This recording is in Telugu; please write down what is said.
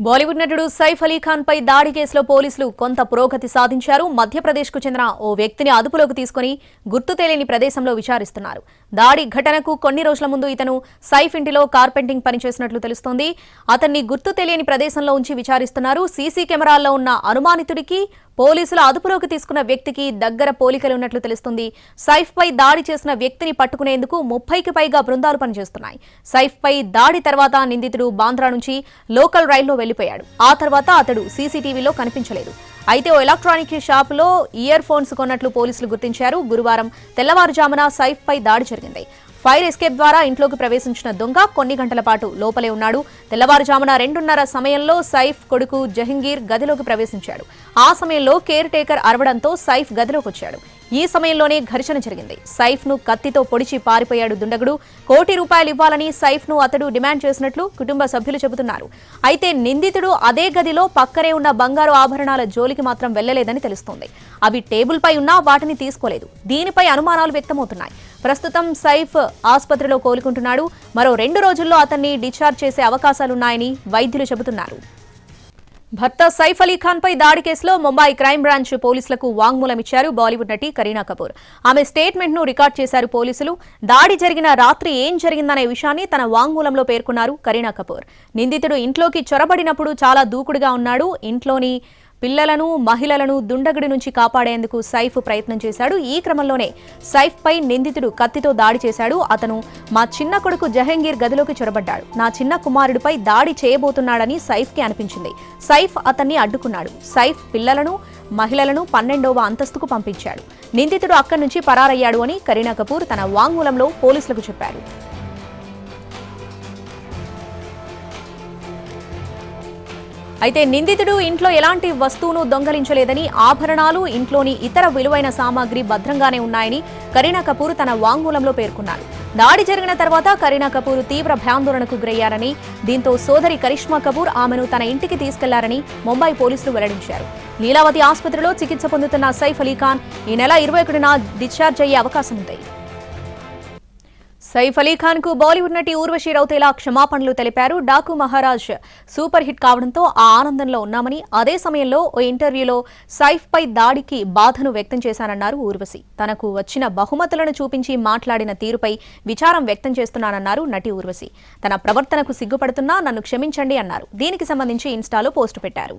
బాలీవుడ్ నటుడు సైఫ్ అలీ ఖాన్ పై దాడి కేసులో పోలీసులు కొంత పురోగతి సాధించారు. మధ్యప్రదేశ్కు చెందిన ఓ వ్యక్తిని అదుపులోకి తీసుకుని గుర్తు తెలియని ప్రదేశంలో విచారిస్తున్నారు. దాడి ఘటనకు కొన్ని రోజుల ముందు ఇతను సైఫ్ ఇంటిలో కార్పెంటింగ్ పనిచేసినట్లు తెలుస్తోంది. అతన్ని గుర్తు తెలియని ప్రదేశంలో ఉంచి విచారిస్తున్నారు. సీసీ కెమెరాల్లో ఉన్న అనుమానితుడికి పోలీసులు అదుపులోకి తీసుకున్న వ్యక్తికి దగ్గర పోలికలున్నట్లు తెలుస్తుంది. సైఫ్ పై దాడి చేసిన వ్యక్తిని పట్టుకునేందుకు 30కి పైగా బృందాలు పనిచేస్తున్నాయి. సైఫ్ పై దాడి తర్వాత నిందితుడు బాంద్రా నుంచి లోకల్ రైల్లో వెళ్లిపోయాడు. ఆ తర్వాత అతడు సీసీటీవీలో కనిపించలేదు. అయితే ఓ ఎలక్ట్రానిక్ షాపులో ఇయర్ ఫోన్స్ కొన్నట్లు పోలీసులు గుర్తించారు. గురువారం తెల్లవారుజామున సైఫ్ పై దాడి జరిగింది. ఫైర్ ఎస్కేప్ ద్వారా ఇంట్లోకి ప్రవేశించిన దొంగ కొన్ని గంటల పాటు లోపలే ఉన్నాడు. తెల్లవారుజామున 2:30 సమయంలో సైఫ్ కొడుకు జహంగీర్ గదిలోకి ప్రవేశించాడు. ఆ సమయంలో కేర్ టేకర్ అరవడంతో సైఫ్ గదిలోకి వచ్చాడు. ఈ సమయంలోనే ఘర్షణ జరిగింది. సైఫ్ ను కత్తితో పొడిచి పారిపోయాడు దుండగుడు. ₹1 కోటి ఇవ్వాలని సైఫ్ ను అతడు డిమాండ్ చేసినట్లు కుటుంబ సభ్యులు చెబుతున్నారు. అయితే నిందితుడు అదే గదిలో పక్కనే ఉన్న బంగారు ఆభరణాల జోలికి మాత్రం వెళ్లలేదని తెలుస్తోంది. అవి టేబుల్ పై ఉన్నా వాటిని తీసుకోలేదు. దీనిపై అనుమానాలు వ్యక్తమవుతున్నాయి. ప్రస్తుతం సైఫ్ ఆసుపత్రిలో కోలుకుంటున్నాడు. మరో 2 రోజుల్లో అతన్ని డిశ్చార్జ్ చేసే అవకాశాలున్నాయని వైద్యులు చెబుతున్నారు. భర్త సైఫ్ అలీ ఖాన్ పై దాడి కేసులో ముంబై క్రైమ్ బ్రాంచ్ పోలీసులకు వాంగ్మూలం ఇచ్చారు బాలీవుడ్ నటి కరీనా కపూర్. ఆమె స్టేట్మెంట్ ను రికార్డ్ చేశారు పోలీసులు. దాడి జరిగిన రాత్రి ఏం జరిగిందనే విషయాన్ని తన వాంగ్మూలంలో పేర్కొన్నారు కరీనా కపూర్. నిందితుడు ఇంట్లోకి చొరబడినప్పుడు చాలా దూకుడుగా ఉన్నాడు. ఇంట్లోని పిల్లలను మహిళలను దుండగుడి నుంచి కాపాడేందుకు సైఫ్ ప్రయత్నం చేశాడు. ఈ క్రమంలోనే సైఫ్ పై నిందితుడు కత్తితో దాడి చేశాడు. అతను మా చిన్న కొడుకు జహంగీర్ గదిలోకి చొరబడ్డాడు. నా చిన్న కుమారుడిపై దాడి చేయబోతున్నాడని సైఫ్ కి అనిపించింది. సైఫ్ అతన్ని అడ్డుకున్నాడు. సైఫ్ పిల్లలను మహిళలను 12వ అంతస్తుకు పంపించాడు. నిందితుడు అక్కడి నుంచి పరారయ్యాడు అని కరీనా కపూర్ తన వాంగ్మూలంలో పోలీసులకు చెప్పారు. అయితే నిందితుడు ఇంట్లో ఎలాంటి వస్తువును దొంగలించలేదని, ఆభరణాలు ఇంట్లోని ఇతర విలువైన సామాగ్రి భద్రంగానే ఉన్నాయని కరీనా కపూర్ తన వాంగ్మూలంలో పేర్కొన్నారు. దాడి జరిగిన తర్వాత కరీనా కపూర్ తీవ్ర భయాందోళనకు గురయ్యారని, దీంతో సోదరి కరిష్మా కపూర్ ఆమెను తన ఇంటికి తీసుకెళ్లారని ముంబై పోలీసులు వెల్లడించారు. లీలావతి ఆసుపత్రిలో చికిత్స పొందుతున్న సైఫ్ అలీ ఖాన్ ఈ నెల 21న డిశ్చార్జ్ అయ్యే అవకాశం ఉంది. సైఫ్ అలీ ఖాన్ కు బాలీవుడ్ నటి ఊర్వశి రౌతేలా క్షమాపణలు తెలిపారు. డాకు మహారాజ్ సూపర్ హిట్ కావడంతో ఆ ఆనందంలో ఉన్నామని, అదే సమయంలో ఓ ఇంటర్వ్యూలో సైఫ్ పై దాడికి బాధను వ్యక్తం చేశానన్నారు ఊర్వశి. తనకు వచ్చిన బహుమతులను చూపించి మాట్లాడిన తీరుపై విచారం వ్యక్తం చేస్తున్నానన్నారు నటి ఊర్వశి. తన ప్రవర్తనకు సిగ్గుపడుతున్నా నన్ను క్షమించండి అన్నారు. దీనికి సంబంధించి ఇన్స్టాలో పోస్టు పెట్టారు.